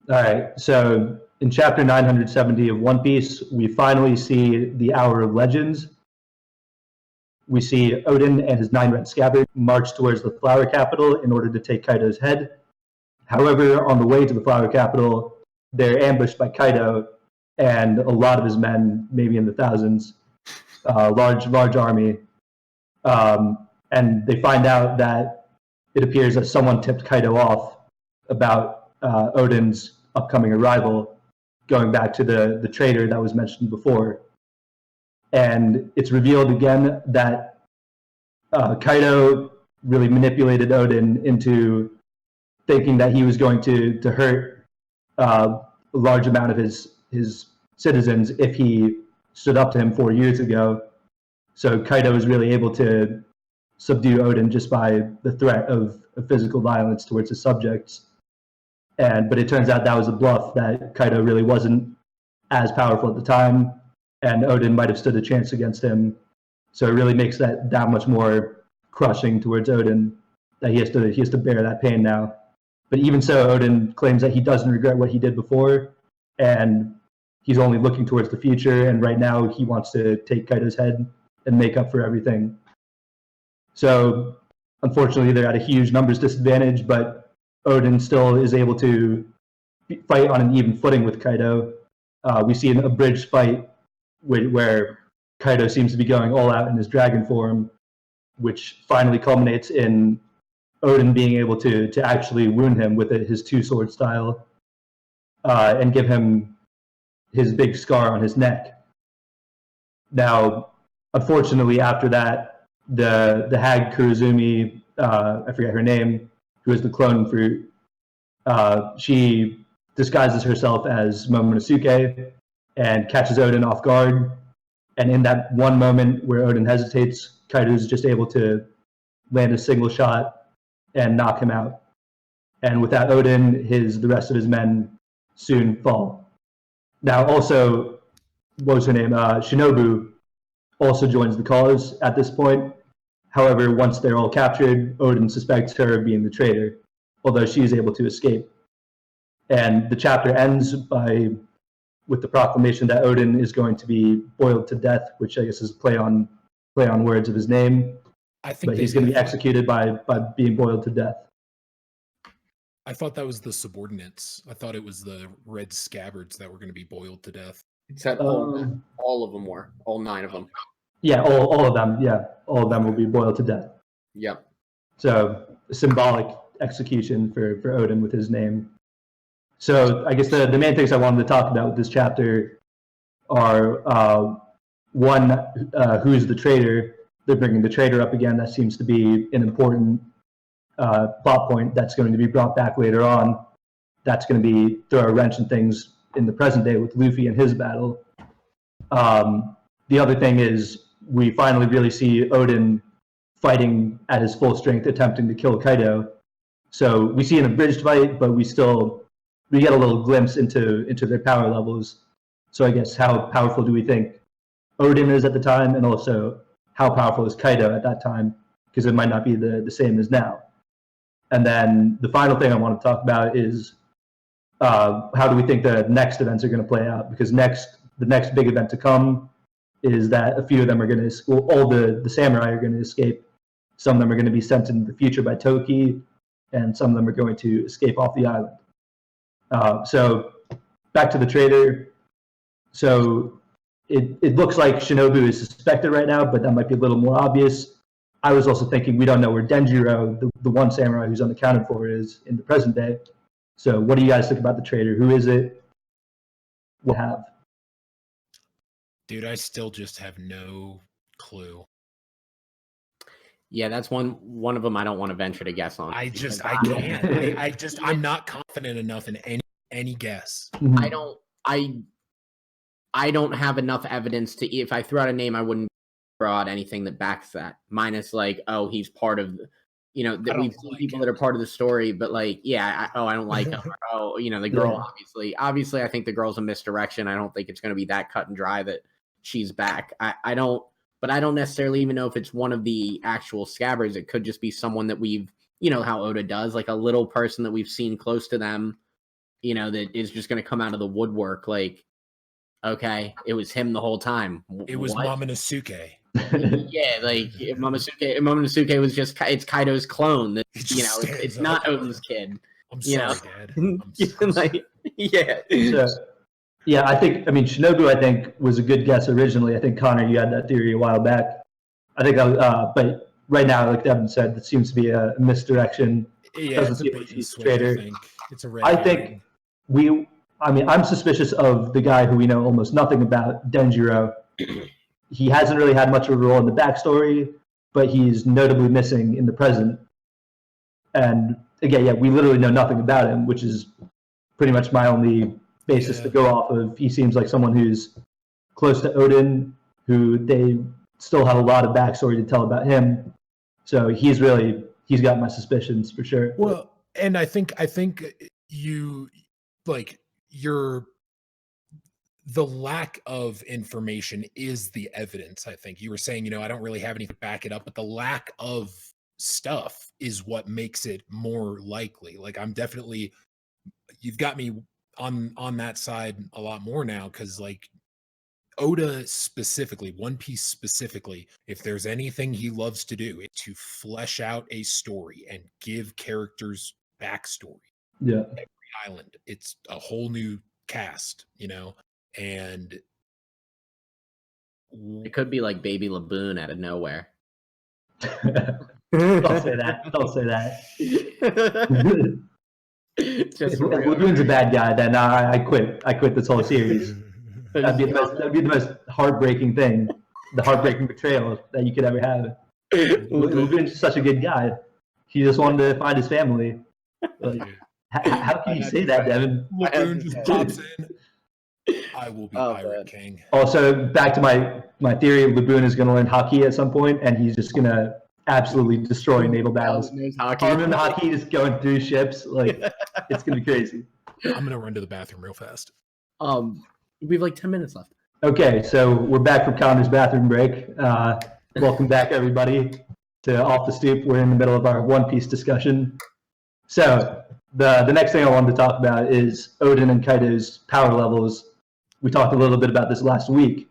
All right. So in chapter 970 of One Piece, we finally see the Hour of Legends. We see Odin and his 9 red scabbards march towards the Flower Capital in order to take Kaido's head. However, on the way to the Flower Capital, they're ambushed by Kaido and a lot of his men, maybe in the thousands, large army. And they find out that it appears that someone tipped Kaido off about Odin's upcoming arrival, going back to the traitor that was mentioned before. And it's revealed again that Kaido really manipulated Odin into thinking that he was going to hurt a large amount of his citizens if he stood up to him 4 years ago. So Kaido was really able to subdue Odin just by the threat of physical violence towards his subjects. But it turns out that was a bluff, that Kaido really wasn't as powerful at the time, and Odin might have stood a chance against him. So it really makes that much more crushing towards Odin, that he has to bear that pain now. But even so, Odin claims that he doesn't regret what he did before, and he's only looking towards the future, and right now he wants to take Kaido's head and make up for everything. So unfortunately, they're at a huge numbers disadvantage, but Odin still is able to fight on an even footing with Kaido. We see an abridged fight where Kaido seems to be going all out in his dragon form, which finally culminates in Odin being able to actually wound him with his two-sword style and give him his big scar on his neck. Now, unfortunately, after that, the hag Kurozumi, I forget her name, who is the clone fruit, she disguises herself as Momonosuke and catches Odin off guard. And in that one moment where Odin hesitates, Kaido is just able to land a single shot and knock him out. And without Odin, the rest of his men soon fall. Now, also, what was her name? Shinobu also joins the cause at this point. However, once they're all captured, Odin suspects her of being the traitor, although she is able to escape. And the chapter ends with the proclamation that Odin is going to be boiled to death, which I guess is play on words of his name. I think but he's going to be executed by being boiled to death. I thought that was the subordinates. I thought it was the red scabbards that were going to be boiled to death. Except all of them were. All 9 of them. Yeah, all of them. Yeah, all of them will be boiled to death. Yep. So symbolic execution for Odin with his name. So I guess the main things I wanted to talk about with this chapter are one, who's the traitor. They're bringing the traitor up again. That seems to be an important plot point that's going to be brought back later on. That's going to be throw a wrench in things in the present day with Luffy and his battle. The other thing is we finally really see Odin fighting at his full strength, attempting to kill Kaido. So we see an abridged fight, but we get a little glimpse into their power levels. So I guess how powerful do we think Odin is at the time, and also how powerful is Kaido at that time, because it might not be the same as now. And then the final thing I want to talk about is how do we think the next events are going to play out, because the next big event to come is that a few of them are going to, all the samurai are going to escape. Some of them are going to be sent into the future by Toki, and some of them are going to escape off the island. So back to the traitor. So it looks like Shinobu is suspected right now, but that might be a little more obvious. I was also thinking we don't know where Denjiro, the one samurai who's unaccounted for, is in the present day. So what do you guys think about the traitor? Who is it? What have? Dude, I still just have no clue. Yeah, that's one of them I don't want to venture to guess on. I can't. I'm not confident enough in any guess. I don't have enough evidence to, if I threw out a name, I wouldn't throw out anything that backs that. Minus like, oh, he's part of, that we've seen people that are part of the story, but like, yeah, I don't like him. Or, the girl, obviously, I think the girl's a misdirection. I don't think it's going to be that cut and dry that she's back. I don't necessarily even know if it's one of the actual scabbards. It could just be someone that we've, how Oda does, like a little person that we've seen close to them. that is just going to come out of the woodwork. Like, okay, it was him the whole time. It was What? Momonosuke. Yeah, like Momonosuke was it's Kaido's clone. That it's not Oden's kid. I'm sorry, Dad. I'm like, yeah. So, yeah, I mean, Shinobu, I think, was a good guess originally. I think, Connor, you had that theory a while back. I think, but right now, like Devin said, it seems to be a misdirection. Yeah, it's a bait and switch, I think. It's a red herring. I'm suspicious of the guy who we know almost nothing about, Denjiro. He hasn't really had much of a role in the backstory, but he's notably missing in the present. And again, yeah, we literally know nothing about him, which is pretty much my only basis to go off of. He seems like someone who's close to Oden, who they still have a lot of backstory to tell about him. So he's got my suspicions for sure. Well, and I think the lack of information is the evidence. I think you were saying, I don't really have anything to back it up, but the lack of stuff is what makes it more likely. Like, you've got me on that side a lot more now, because like Oda specifically, One Piece specifically, if there's anything he loves to do, it's to flesh out a story and give characters backstory. Yeah. Every island, it's a whole new cast, and it could be like Baby Laboon out of nowhere. Don't say that. Don't say that. If Laboon's a bad guy, then I quit. I quit this whole series. That'd be the most heartbreaking thing, the heartbreaking betrayal that you could ever have. Laboon's such a good guy. He just wanted to find his family. Like, how can you say that, Devin? Laboon just pops in. I will be Pirate King. Also, back to my theory, Laboon is going to learn hockey at some point, and he's just going to absolutely destroy naval battles. Armin hockey, just going through ships, like it's going to be crazy. I'm going to run to the bathroom real fast. We have like 10 minutes left. Okay, so we're back from Connor's bathroom break. Welcome back, everybody, to Off the Stoop. We're in the middle of our One Piece discussion. So the next thing I wanted to talk about is Oden and Kaido's power levels. We talked a little bit about this last week.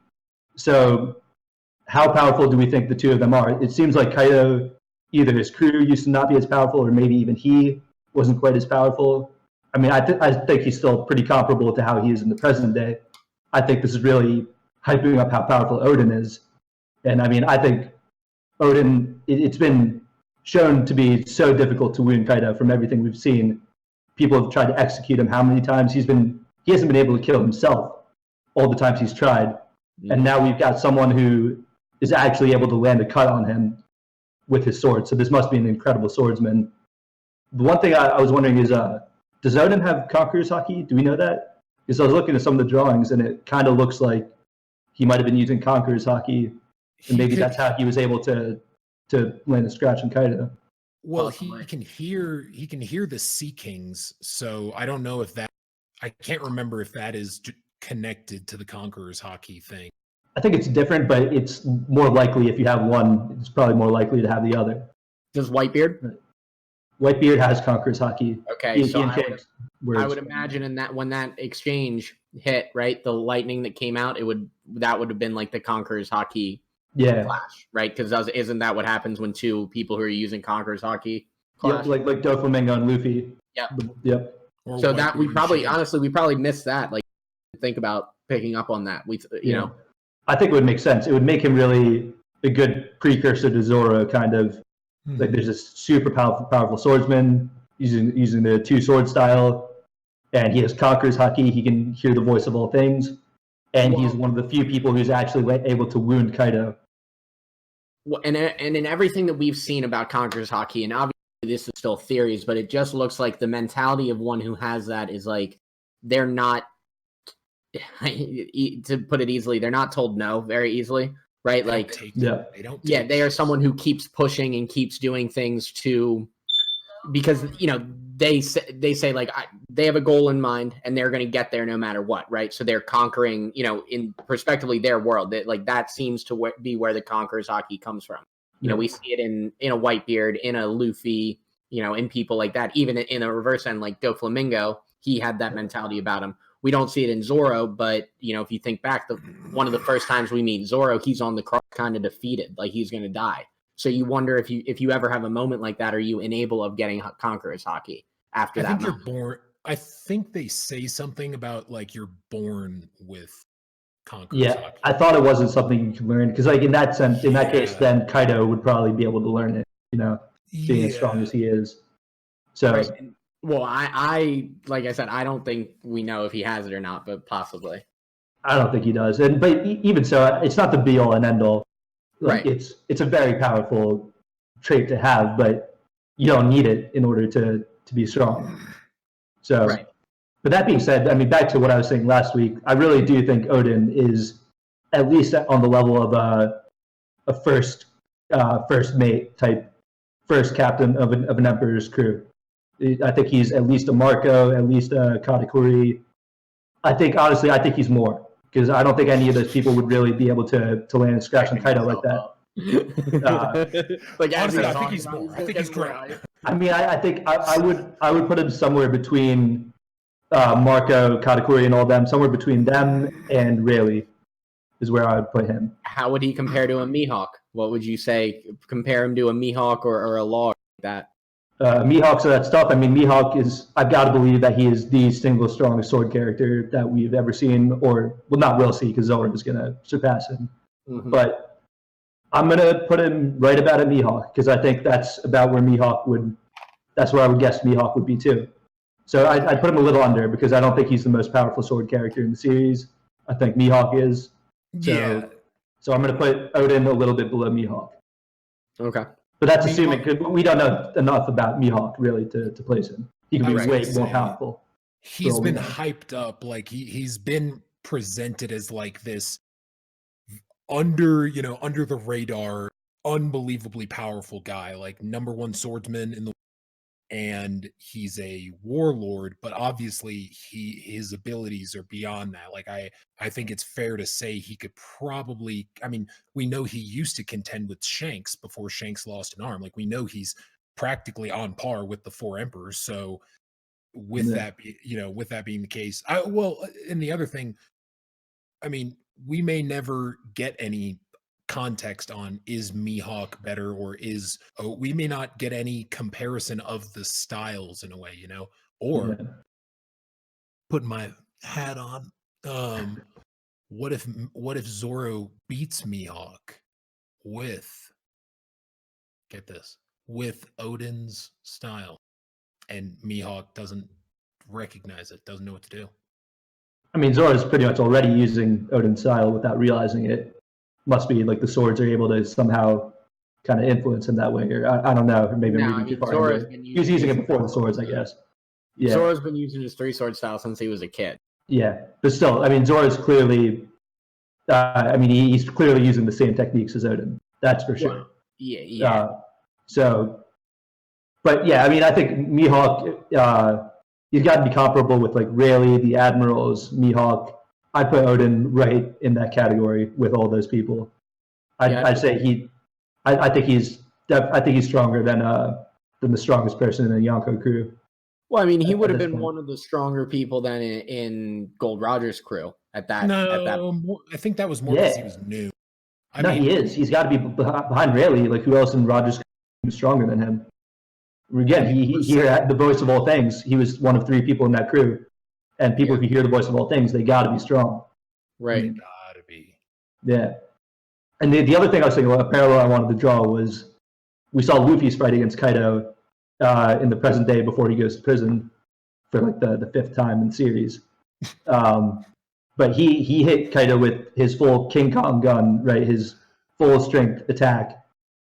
So how powerful do we think the two of them are? It seems like Kaido, either his crew used to not be as powerful, or maybe even he wasn't quite as powerful. I mean, I think he's still pretty comparable to how he is in the present day. I think this is really hyping up how powerful Oden is. And I mean, I think Oden, it's been shown to be so difficult to wound Kaido from everything we've seen. People have tried to execute him. How many times he hasn't been able to kill himself all the times he's tried. And now we've got someone who is actually able to land a cut on him with his sword. So this must be an incredible swordsman. The one thing I was wondering is, does Oden have Conqueror's Haki? Do we know that? Because I was looking at some of the drawings, and it kind of looks like he might have been using Conqueror's Haki, and maybe that's how he was able to land a scratch on Kaido. Well, he can hear the Sea Kings, so I don't know if that. I can't remember if that is connected to the Conqueror's Haki thing. I think it's different, but it's more likely if you have one, it's probably more likely to have the other. Does Whitebeard? Whitebeard has Conqueror's Haki. Okay, so I would imagine in that when that exchange hit, right, the lightning that came out, that would have been like the Conqueror's Haki clash, right? Because isn't that what happens when two people who are using Conqueror's Haki clash? Yep, like Doflamingo and Luffy. Yep. So that we probably missed that. Like, think about picking up on that. You know, I think it would make sense. It would make him really a good precursor to Zoro, kind of. Like, there's this super powerful swordsman using the two sword style, and he has Conqueror's Haki. He can hear the voice of all things, and he's one of the few people who's actually able to wound Kaido. And in everything that we've seen about Conqueror's Haki, and obviously this is still theories, but it just looks like the mentality of one who has that is like they're not, to put it easily, they're not told no very easily. Right, like they are someone who keeps pushing and keeps doing things because they say like they have a goal in mind and they're going to get there no matter what, right? So they're conquering, in prospectively their world. That seems to be where the Conqueror's Haki comes from. We see it in a Whitebeard, in a Luffy, in people like that. Even in a reverse end, like Doflamingo, he had that mentality about him. We don't see it in Zoro, but if you think back, one of the first times we meet Zoro, he's on the cross, kind of defeated, like he's going to die. So you wonder if you ever have a moment like that, are you unable of getting Conqueror's Haki after that? You're born. I think they say something about like you're born with Conqueror's Haki. I thought it wasn't something you can learn because, like in that sense, in that case, then Kaido would probably be able to learn it. Being as strong as he is. So. Right. Well, I like I said, I don't think we know if he has it or not, but possibly. I don't think he does, but even so, it's not the be all and end all. Like, right. It's a very powerful trait to have, but you don't need it in order to be strong. So, right. But that being said, I mean, back to what I was saying last week, I really do think Odin is at least on the level of a first mate type, first captain of an emperor's crew. I think he's at least a Marco, at least a Katakuri. Honestly, I think he's more, because I don't think any of those people would really be able to land a scratch on Kaido like that. Honestly, I think he's more. I think he's great. I mean, I think I would put him somewhere between Marco, Katakuri, and all them. Somewhere between them and Rayleigh is where I would put him. How would he compare to a Mihawk? What would you say? Compare him to a Mihawk or a Law like that? Mihawk's that stuff. I mean, Mihawk is, I've got to believe that he is the single strongest sword character that we've ever seen, or, well, not will see, because Zoro is going to surpass him. Mm-hmm. But I'm going to put him right about a Mihawk, because I think that's about where that's where I would guess Mihawk would be too. So I'd put him a little under, because I don't think he's the most powerful sword character in the series. I think Mihawk is. So I'm going to put Odin a little bit below Mihawk. Okay. But that's assuming, because we don't know enough about Mihawk really to place him. He can be way more powerful. He's been hyped up, like he's been presented as like this under the radar, unbelievably powerful guy, like number one swordsman in the, and he's a warlord, but obviously his abilities are beyond that. Like I think it's fair to say he could probably, I mean, we know he used to contend with Shanks before Shanks lost an arm. Like we know he's practically on par with the four emperors. So with that being the case, and the other thing, I mean, we may never get any context on is Mihawk better, or we may not get any comparison of the styles in a way, or putting my hat on, what if Zoro beats Mihawk with Odin's style, and Mihawk doesn't recognize it, doesn't know what to do? I mean, Zoro's pretty much already using Odin's style without realizing it. Must be like the swords are able to somehow kind of influence him that way, or I don't know, or maybe I'm reading too far. He was using it before the swords, I guess. Yeah. Zoro's been using his 3-sword style since he was a kid. Yeah, but still, I mean, Zoro's clearly, he's clearly using the same techniques as Odin. That's for sure. Yeah. But yeah, I mean, I think Mihawk, he's got to be comparable with like Rayleigh, the admirals, Mihawk. I put Odin right in that category with all those people. I'd say I think he's stronger than the strongest person in the Yonko crew. Well, I mean, he would have been one of the stronger people than in Gold Roger's crew at that. I think that was more because he was new. He is. He's got to be behind Rayleigh. Like, who else in Roger's crew was stronger than him? Again, he had the voice of all things. He was one of 3 people in that crew. And people who hear the voice of all things, they got to be strong. Right. They got to be. Yeah. And the other thing I was thinking about, a parallel I wanted to draw was, we saw Luffy's fight against Kaido in the present day before he goes to prison for like the 5th time in the series. But he hit Kaido with his full King Kong gun, right? His full strength attack,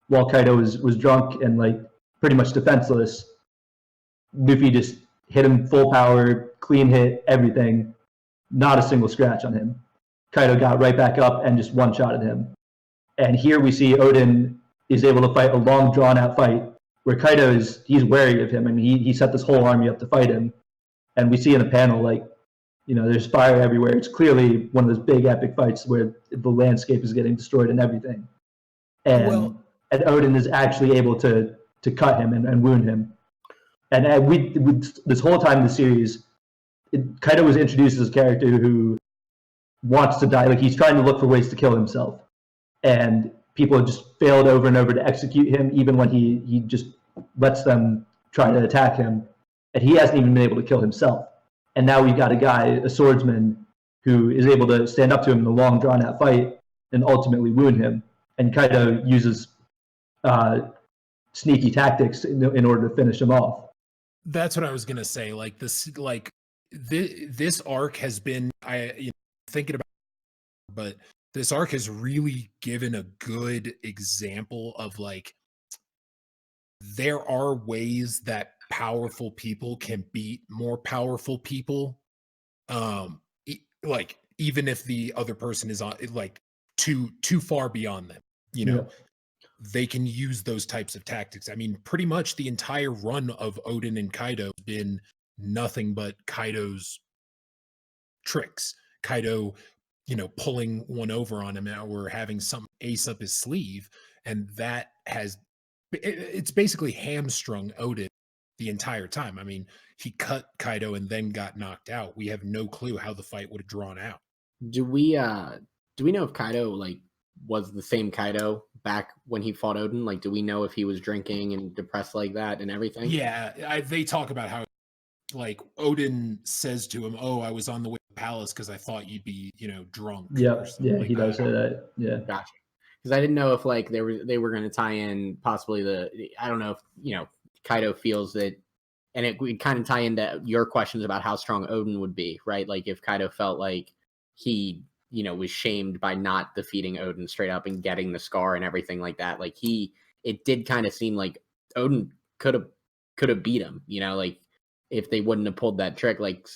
while Kaido was drunk and like pretty much defenseless. Luffy just hit him full power, clean hit, everything. Not a single scratch on him. Kaido got right back up and just one-shotted him. And here we see Odin is able to fight a long, drawn-out fight where Kaido he's wary of him, and he set this whole army up to fight him. And we see in the panel, like, there's fire everywhere. It's clearly one of those big, epic fights where the landscape is getting destroyed and everything. And Odin is actually able to cut him and wound him. And we this whole time in the series, Kaido was introduced as a character who wants to die. Like, he's trying to look for ways to kill himself, and people have just failed over and over to execute him, even when he just lets them try to attack him, and he hasn't even been able to kill himself. And now we've got a guy, a swordsman, who is able to stand up to him in a long, drawn-out fight and ultimately wound him. And Kaido uses sneaky tactics in order to finish him off. That's what I was gonna say. Like this arc has been, thinking about, but this arc has really given a good example of, like, there are ways that powerful people can beat more powerful people. Like, even if the other person is on, like, too far beyond them, they can use those types of tactics. I mean, pretty much the entire run of Oden and Kaido has been nothing but Kaido's tricks. Kaido, pulling one over on him or having some ace up his sleeve. And that it's basically hamstrung Oden the entire time. I mean, he cut Kaido and then got knocked out. We have no clue how the fight would have drawn out. Do we know if Kaido, like, was the same Kaido back when he fought Oden? Like, do we know if he was drinking and depressed like that and everything? Yeah, they talk about how, like, Oden says to him, "Oh, I was on the way to the palace because I thought you'd be, drunk." Yeah, like he does say that. Yeah, gotcha. Because I didn't know if, like, they were going to tie in possibly I don't know if Kaido feels that, and it would kind of tie into your questions about how strong Oden would be, right? Like, if Kaido felt like he was shamed by not defeating Oden straight up and getting the scar and everything like that. Like, it did kind of seem like Oden could have beat him, like, if they wouldn't have pulled that trick, like,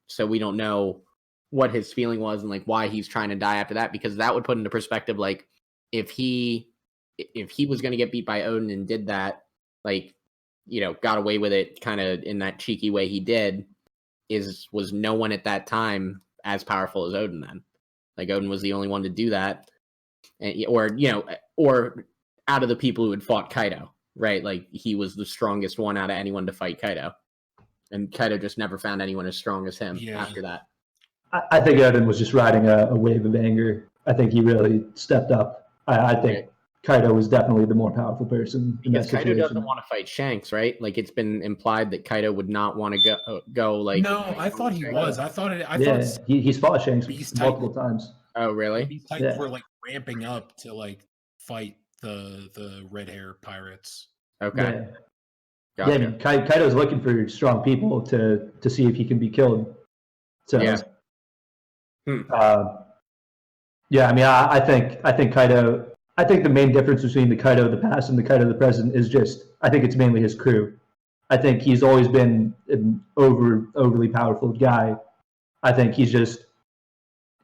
so we don't know what his feeling was and, like, why he's trying to die after that, because that would put into perspective, like, if he was going to get beat by Oden and did that, like, got away with it kind of in that cheeky way he did, was no one at that time as powerful as Oden then. Like, Oden was the only one to do that, or out of the people who had fought Kaido, right? Like, he was the strongest one out of anyone to fight Kaido, and Kaido just never found anyone as strong as him after that. I think Oden was just riding a wave of anger. I think he really stepped up. I think Kaido was definitely the more powerful person in that situation. Kaido doesn't want to fight Shanks, right? Like, it's been implied that Kaido would not want to go like. No, I thought he was. I thought he's fought Shanks multiple times. Oh, really? Beast Titans were, like, ramping up to, like, fight the red hair pirates. Okay. Yeah. Gotcha. Yeah, I mean, Kaido's looking for strong people to see if he can be killed. So, I mean, I think Kaido. I think the main difference between the Kaido of the past and the Kaido of the present is just, I think it's mainly his crew. I think he's always been an overly powerful guy. I think he's just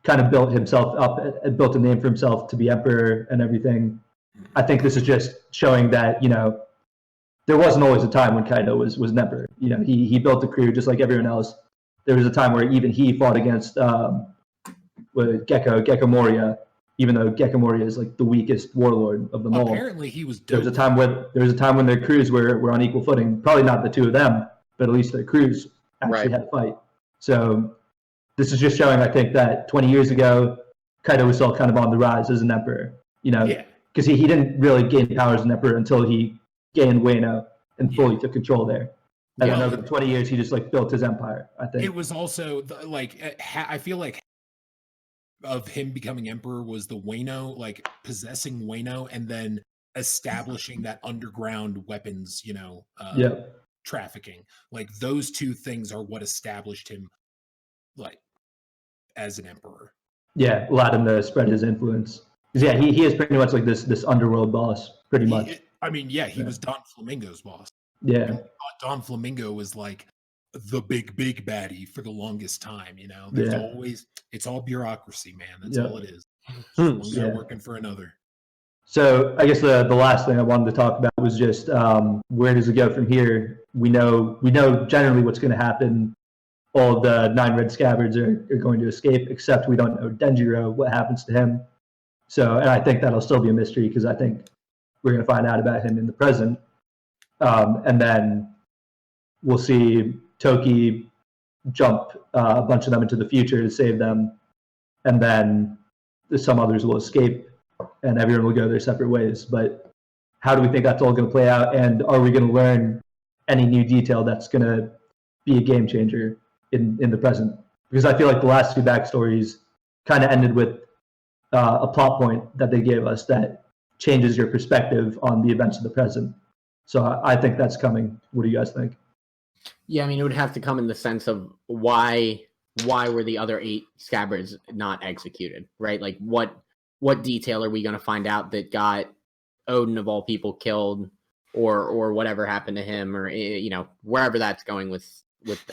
kind of built himself up, built a name for himself to be emperor and everything. I think this is just showing that, there wasn't always a time when Kaido was an emperor. He built a crew just like everyone else. There was a time where even he fought against Gecko Moria, even though Gecko Moria is, like, the weakest warlord of them all. Apparently he was dope. There was a time when their crews were on equal footing. Probably not the two of them, but at least their crews actually had a fight. So this is just showing, I think, that 20 years ago, Kaido was still kind of on the rise as an emperor. Because he didn't really gain power as an emperor until he gained Wano and fully took control there. And then over 20 years, he just, like, built his empire, I think. It was also, I feel like of him becoming emperor was the Wano, like, possessing Wano and then establishing that underground weapons, trafficking. Like, those two things are what established him, like, as an emperor. Yeah, allowed him to spread his influence. Yeah, he is pretty much like this underworld boss, pretty much. He was Don Flamingo's boss. Yeah. And Don Flamingo was, like, the big baddie for the longest time. There's always, it's all bureaucracy, man. That's all it is. One guy working for another. So I guess the last thing I wanted to talk about was just where does it go from here? We know generally what's going to happen. All of the 9 red scabbards are going to escape, except we don't know Denjiro, what happens to him. So, and I think that'll still be a mystery because I think we're going to find out about him in the present. And then we'll see Toki jump a bunch of them into the future to save them, and then some others will escape, and everyone will go their separate ways. But how do we think that's all going to play out, and are we going to learn any new detail that's going to be a game changer in the present? Because I feel like the last two backstories kind of ended with a plot point that they gave us that changes your perspective on the events of the present. So I think that's coming. What do you guys think? Yeah, I mean, it would have to come in the sense of why were the other 8 scabbards not executed, right? Like what detail are we going to find out that got Odin of all people killed, or whatever happened to him, or wherever that's going with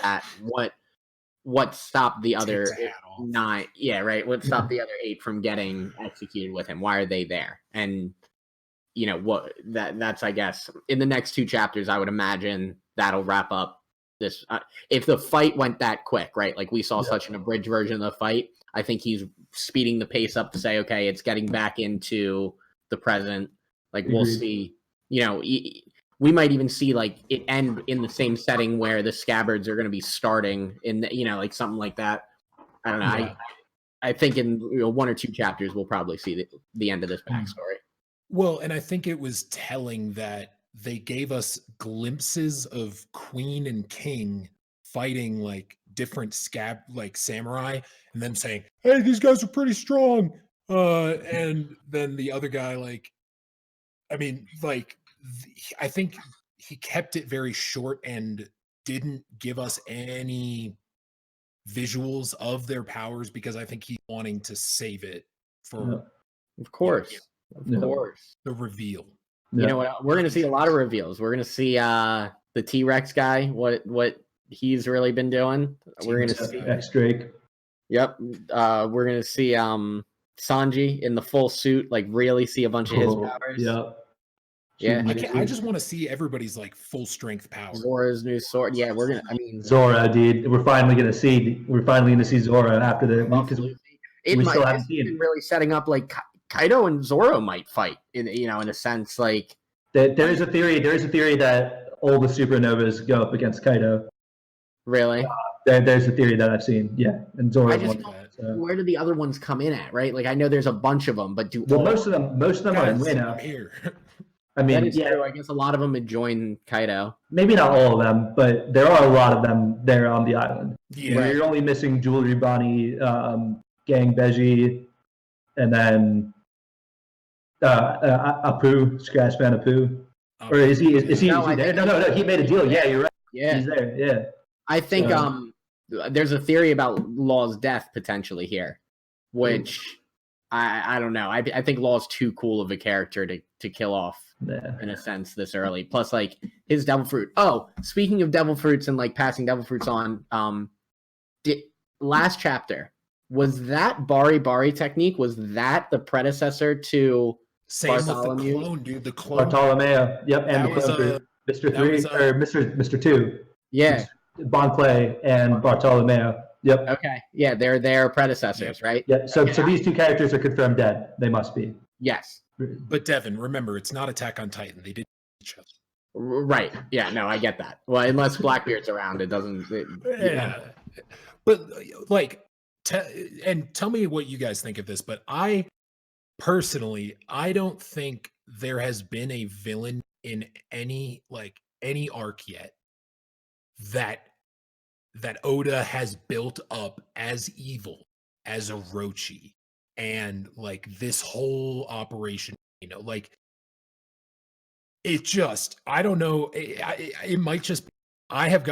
that? What stopped the other 9? Yeah, right. What stopped the other 8 from getting executed with him? Why are they there? And what that's, I guess, in the next 2 chapters, I would imagine that'll wrap up this. If the fight went that quick, right? Like we saw such an abridged version of the fight, I think he's speeding the pace up to say, okay, it's getting back into the present. Like we'll see, we might even see like it end in the same setting where the scabbards are going to be starting in like something like that. I don't know. Yeah. I think in 1 or 2 chapters we'll probably see the end of this backstory. Well, and I think it was telling that they gave us glimpses of Queen and King fighting like different samurai, and them saying, "Hey, these guys are pretty strong." And then the other guy, I think he kept it very short and didn't give us any visuals of their powers, because I think he's wanting to save it for, of course, the reveal. You know what? We're going to see a lot of reveals. We're going to see the T-Rex guy, what he's really been doing. We're going to see X-Drake. Yep. We're going to see Sanji in the full suit, like really see a bunch of his powers. Yep. Yeah. I just want to see everybody's like full strength power. Zora's new sword. Yeah, we're going to, Zora, dude. We're finally going to see Zora after the, because we still haven't seen it. Really setting up like Kaido and Zoro might fight in a sense. Like there is a theory that all the supernovas go up against Kaido. Really? There's a theory that I've seen. Yeah, and Zoro. Where do the other ones come in at? Right? Like I know there's a bunch of them, but most of them are in Wano. Here. I mean, that is true. I guess a lot of them would join Kaido. Maybe not all of them, but there are a lot of them there on the island. Yeah, You're only missing Jewelry Bonnie, Gang Beji, and then Apu, Scratchman Apu. Or is he there? No, he made a deal. Yeah, you're right. Yeah. He's there, yeah. I think there's a theory about Law's death potentially here, which I don't know. I think Law's too cool of a character to kill off in a sense this early. Plus, like his devil fruit. Oh, speaking of devil fruits and like passing devil fruits on, last chapter, was that Bari technique? Was that the predecessor to Same Bartholomew? With the clone, dude. The clone. Bartolomeo. Yep, and the clone Mr. 3 or Mr. 2. Yeah. Bon Clay and Bartolomeo. Yep. Okay. Yeah, they're their predecessors, right? Yeah. So these 2 characters are confirmed dead. They must be. Yes. But Devin, remember, it's not Attack on Titan. They did each other. Right. Yeah. No, I get that. Well, unless Blackbeard's around, it doesn't. Yeah. But like, and tell me what you guys think of this. But I don't think there has been a villain in any arc yet that Oda has built up as evil as Orochi, and like this whole operation, like it just, I don't know, it might just be, I have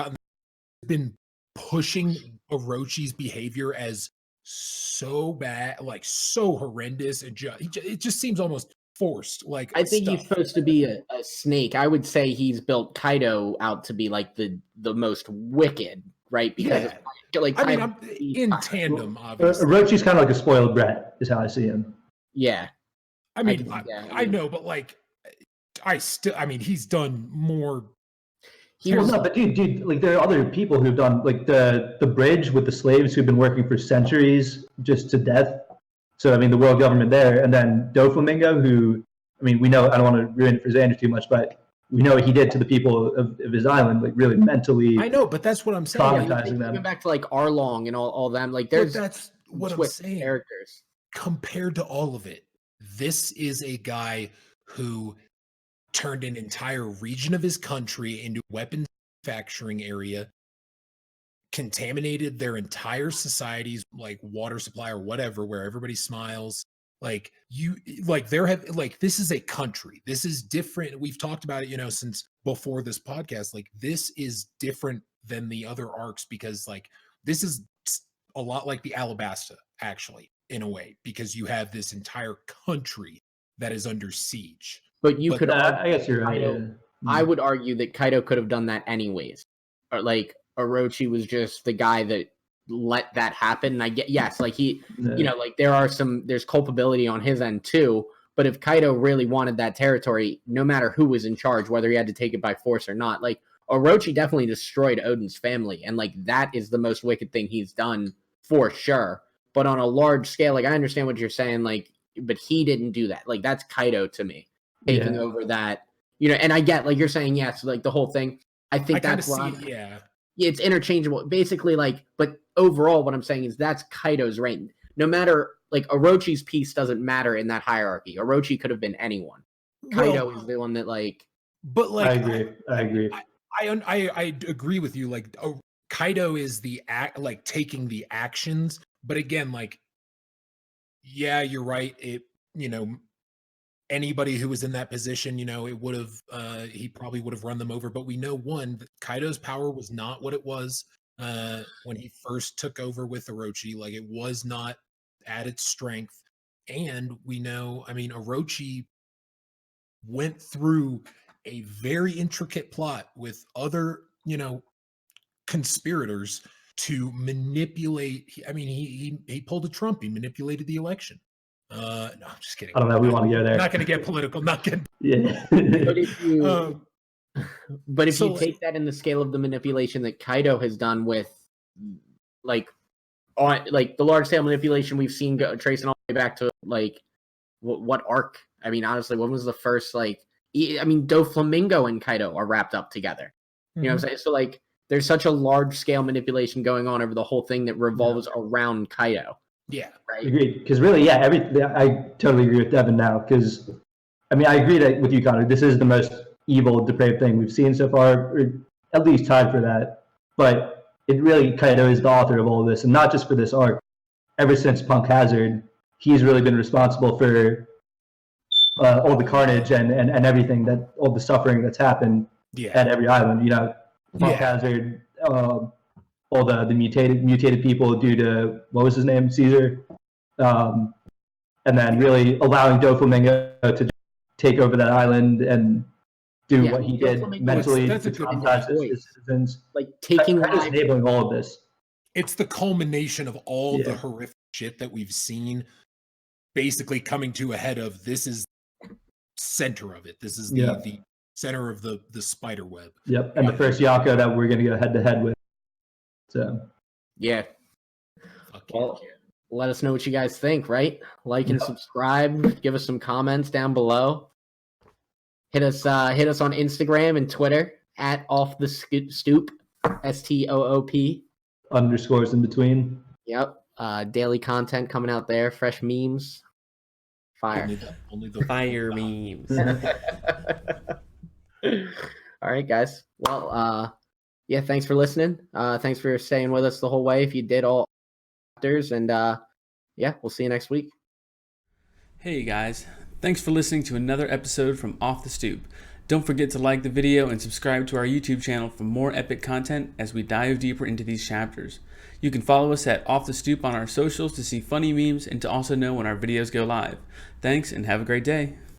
been pushing Orochi's behavior as so bad, like so horrendous, and it just seems almost forced. Like I think he's supposed to be a snake. I would say he's built Kaido out to be like the most wicked, right? Because like I mean, I'm in tandem, obviously. Orochi's kind of like a spoiled brat, is how I see him. Yeah, I mean, I know, but like, he's done more. But dude, like there are other people who've done like the bridge with the slaves who've been working for centuries just to death. So I mean, the world government there, and then Doflamingo, who, I mean, we know, I don't want to ruin it for Xander too much, but we know what he did to the people of his island, like really mentally. I know, but that's what I'm saying. Traumatizing them. Even back to like Arlong and all them, like there's. But that's what I'm saying. Characters compared to all of it, this is a guy who turned an entire region of his country into a weapons manufacturing area, contaminated their entire society's like water supply or whatever, where everybody smiles. Like this is a country. This is different. We've talked about it, since before this podcast. Like, this is different than the other arcs because like this is a lot like the Alabasta, actually, in a way, because you have this entire country that is under siege. But could I guess you're right. Kaido, I would argue that Kaido could have done that anyways. Or like Orochi was just the guy that let that happen. And I get, yes, like like there's culpability on his end too. But if Kaido really wanted that territory, no matter who was in charge, whether he had to take it by force or not, like Orochi definitely destroyed Odin's family. And like that is the most wicked thing he's done for sure. But on a large scale, like I understand what you're saying, like, but he didn't do that. Like that's Kaido to me, taking over that, and I get, like you're saying, yes, like the whole thing. I think that's why, it's interchangeable, basically. Like, but overall, what I'm saying is that's Kaido's reign. No matter, like, Orochi's piece doesn't matter in that hierarchy. Orochi could have been anyone. Kaido is the one that, like. But like, I agree. I agree with you. Like, Kaido is the taking the actions. But again, like, yeah, you're right. It, anybody who was in that position, it would have, he probably would have run them over. But we know, one, that Kaido's power was not what it was when he first took over with Orochi. Like, it was not at its strength. And we know, I mean, Orochi went through a very intricate plot with other, conspirators to manipulate. I mean, he pulled a Trump. He manipulated the election. No, I'm just kidding. I don't know. We want to go there. Not going to get political. Not getting. Yeah. But if you take that in the scale of the manipulation that Kaido has done with, like the large scale manipulation we've seen tracing all the way back to like what arc? I mean, honestly, when was the first Doflamingo and Kaido are wrapped up together. You know what I'm saying? So like, there's such a large scale manipulation going on over the whole thing that revolves around Kaido. Yeah, right. Agreed. Because really, I totally agree with Devin now. Because I mean, I agree with you, Connor. This is the most evil, depraved thing we've seen so far, or at least tied for that. But it really, Kaido is the author of all of this, and not just for this arc. Ever since Punk Hazard, he's really been responsible for all the carnage and everything, that all the suffering that's happened at every island. Punk Hazard, all the mutated people due to, what was his name, Caesar, and then really allowing Doflamingo to take over that island and do what he did mentally to traumatize his citizens. Like taking enabling all of this. It's the culmination of all the horrific shit that we've seen, basically coming to a head of, this is center of it. This is the center of the spider web. Yep, and the first Yako that we're going to go head to head with. So, well, let us know what you guys think, right? Like and subscribe. Give us some comments down below. Hit us on Instagram and Twitter at Off the Stoop, STOOP. Underscores in between. Yep. Daily content coming out there. Fresh memes. Fire. Only the fire memes. All right, guys. Well, thanks for listening. Thanks for staying with us the whole way. If you did all chapters, and we'll see you next week. Hey guys, thanks for listening to another episode from Off the Stoop. Don't forget to like the video and subscribe to our YouTube channel for more epic content as we dive deeper into these chapters. You can follow us at Off the Stoop on our socials to see funny memes and to also know when our videos go live. Thanks and have a great day.